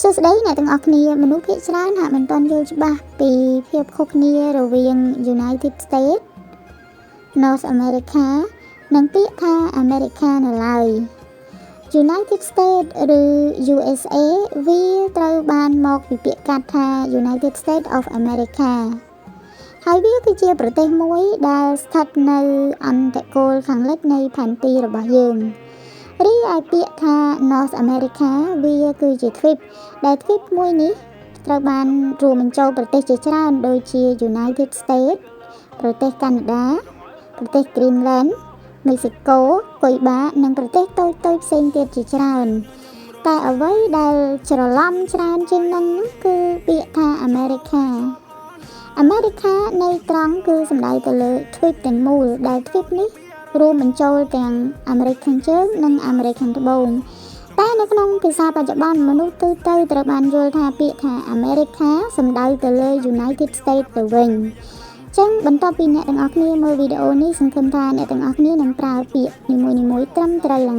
សួស្តីអ្នកទាំងអស់គ្នាមនុស្សភាគច្រើនហាក់មិនទាន់យល់ច្បាស់ពីភាពខុសគ្នារវាង United States North America និងពាក្យថា America នៅឡើយ United States ឬ USA វាត្រូវបានមកពីពាក្យកាត់ថា United States of America ហើយវាគឺជាប្រទេសមួយដែលស្ថិតនៅអន្តរគោលខាងលិចនៃផែនទីរបស់យើងរីឯពាក្យថា North America វាគឺជាទ្វីបដែលទ្វីបមួយនេះត្រូវបានរួមបញ្ចូលប្រទេសជាច្រើនដូចជា United States ប្រទេសកាណាដាប្រទេស Greenland មេស៊ីកូ គុយបានិងប្រទេសតូចៗផ្សេងទៀតជាច្រើនតែអ្វីដែលច្រឡំច្រើនជាងនឹងគឺពាក្យថា America នៃត្រង់គឺសំដៅទៅលើទ្វីបទាំងមូលដែលទ្វីបនេះរួមបញ្ចូលទាំងអាមេរិកខាងជើងនិងអាមេរិកខាងត្បូងតែនៅក្នុងភាសាបច្ចុប្បន្នមនុស្សទូទៅត្រូវបានយល់ថាពាក្យថា America សំដៅទៅលើ United States ទៅវិញចឹងបន្ទាប់ពីអ្នកទាំងអស់គ្នាមើលវីដេអូនេះសង្ឃឹមថាអ្នកទាំងអស់គ្នានឹងប្រើពាក្យនីមួយៗត្រឹមត្រូវឡើង